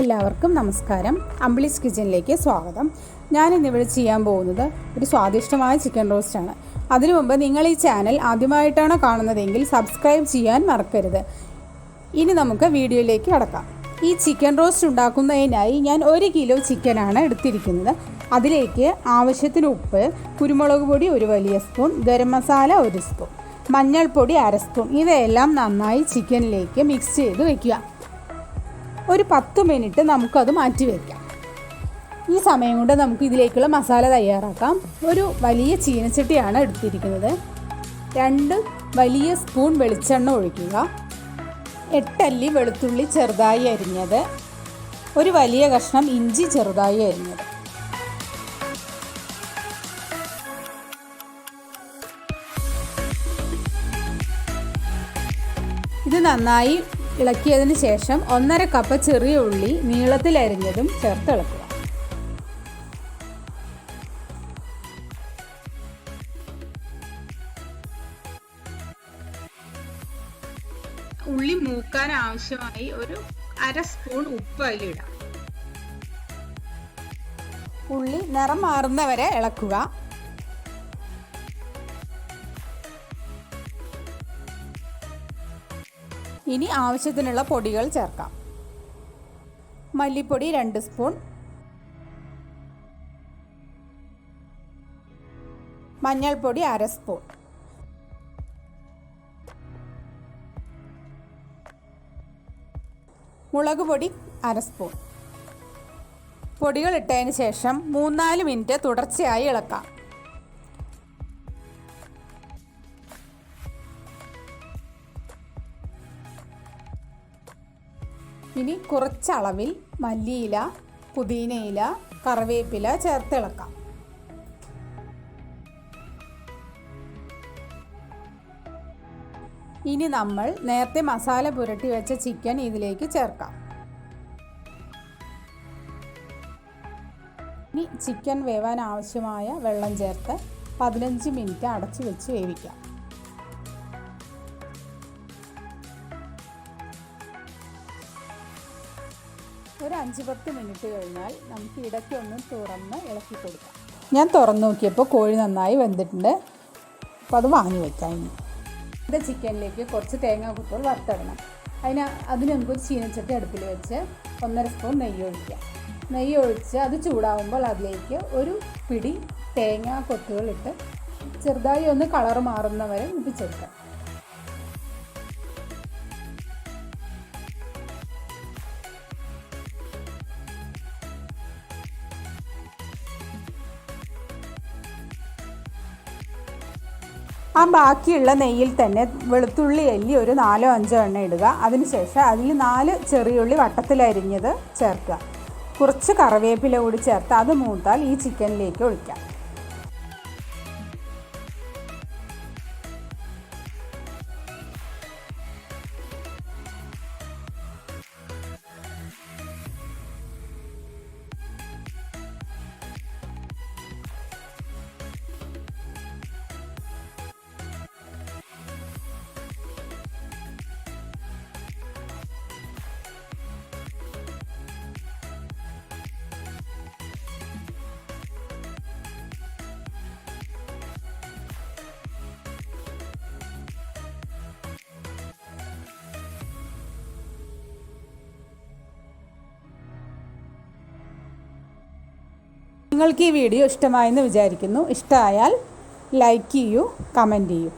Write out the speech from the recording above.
എല്ലാവർക്കും നമസ്കാരം. അമ്പിളീസ് കിച്ചണിലേക്ക് സ്വാഗതം. ഞാനിന്നിവിടെ ചെയ്യാൻ പോകുന്നത് ഒരു സ്വാദിഷ്ടമായ ചിക്കൻ റോസ്റ്റാണ്. അതിനു മുമ്പ് നിങ്ങൾ ഈ ചാനൽ ആദ്യമായിട്ടാണോ കാണുന്നതെങ്കിൽ സബ്സ്ക്രൈബ് ചെയ്യാൻ മറക്കരുത്. ഇനി നമുക്ക് വീഡിയോയിലേക്ക് കടക്കാം. ഈ ചിക്കൻ റോസ്റ്റ് ഉണ്ടാക്കുന്നതിനായി ഞാൻ 1 കിലോ ചിക്കനാണ് എടുത്തിരിക്കുന്നത്. അതിലേക്ക് ആവശ്യത്തിന് ഉപ്പ്, കുരുമുളക് പൊടി 1 വലിയ സ്പൂൺ, ഗരം മസാല 1 സ്പൂൺ, മഞ്ഞൾപ്പൊടി 1/2 സ്പൂൺ ഇവയെല്ലാം നന്നായി ചിക്കനിലേക്ക് മിക്സ് ചെയ്ത് വയ്ക്കുക. ഒരു 10 മിനിറ്റ് നമുക്കത് മാറ്റി വയ്ക്കാം. ഈ സമയം കൊണ്ട് നമുക്ക് ഇതിലേക്കുള്ള മസാല തയ്യാറാക്കാം. ഒരു വലിയ ചീനച്ചട്ടിയാണ് എടുത്തിരിക്കുന്നത്. 2 വലിയ സ്പൂൺ വെളിച്ചെണ്ണ ഒഴിക്കുക. 8 അല്ലി വെളുത്തുള്ളി ചെറുതായി അരിഞ്ഞത്, ഒരു വലിയ കഷ്ണം ഇഞ്ചി ചെറുതായി അരിഞ്ഞത്, ഇത് നന്നായി ഇളക്കിയതിന് ശേഷം 1/2 കപ്പ് ചെറിയ ഉള്ളി നീളത്തിൽ അരിഞ്ഞതും ചേർത്ത് ഇളക്കുക. ഉള്ളി മൂക്കാൻ ആവശ്യമായി ഒരു 1/2 സ്പൂൺ ഉപ്പ് അതിലിടാം. ഉള്ളി നിറം മാറുന്നവരെ ഇളക്കുക. ഇനി ആവശ്യത്തിനുള്ള പൊടികൾ ചേർക്കാം. മല്ലിപ്പൊടി 2 സ്പൂൺ, മഞ്ഞൾപ്പൊടി 1/2 സ്പൂൺ, മുളക് പൊടി 1/2 സ്പൂൺ. പൊടികൾ ഇട്ടതിന് ശേഷം 3-4 മിനിറ്റ് തുടർച്ചയായി ഇളക്കാം. ഇനി കുറച്ചളവിൽ മല്ലിയില, പുതിനയില, കറിവേപ്പില ചേർത്ത് ഇളക്കാം. ഇനി നമ്മൾ നേരത്തെ മസാല പുരട്ടി വെച്ച ചിക്കൻ ഇതിലേക്ക് ചേർക്കാം. ഇനി ചിക്കൻ വേവാൻ ആവശ്യമായ വെള്ളം ചേർത്ത് 15 മിനിറ്റ് അടച്ചു വെച്ച് വേവിക്കാം. ഒരു 5-10 മിനിറ്റ് കഴിഞ്ഞാൽ നമുക്ക് ഇടയ്ക്കൊന്ന് തുറന്ന് ഇളക്കി കൊടുക്കാം. ഞാൻ തുറന്നു നോക്കിയപ്പോൾ കോഴി നന്നായി വെന്തിട്ടുണ്ട്. അപ്പോൾ അത് വാങ്ങി വെക്കാം. ഇനി ഇത് ചിക്കനിലേക്ക് കുറച്ച് തേങ്ങാക്കൊത്തുകൾ വറുത്തിടണം. അതിന് നമുക്കൊരു ചീനച്ചട്ടി അടുപ്പിൽ വെച്ച് 1.5 സ്പൂൺ നെയ്യ് ഒഴിക്കാം. നെയ്യ് ഒഴിച്ച് അത് ചൂടാവുമ്പോൾ അതിലേക്ക് ഒരു പിടി തേങ്ങാക്കൊത്തുകളിട്ട് ചെറുതായി ഒന്ന് കളർ മാറുന്നവരെ മുപ്പിച്ചെടുക്കാം. ആ ബാക്കിയുള്ള നെയ്യിൽ തന്നെ വെളുത്തുള്ളി അല്ലി ഒരു 4-5 എണ്ണ ഇടുക. അതിനുശേഷം അതിൽ 4 ചെറിയുള്ളി വട്ടത്തിലരിഞ്ഞത് ചേർക്കുക. കുറച്ച് കറിവേപ്പില കൂടി ചേർത്ത് അത് മൂത്താൽ ഈ ചിക്കനിലേക്ക് ഒഴിക്കാം. നിങ്ങൾക്ക് ഈ വീഡിയോ ഇഷ്ടമായെന്ന് വിചാരിക്കുന്നു. ഇഷ്ടമായാൽ ലൈക്ക് ചെയ്യൂ, കമൻറ്റ് ചെയ്യൂ.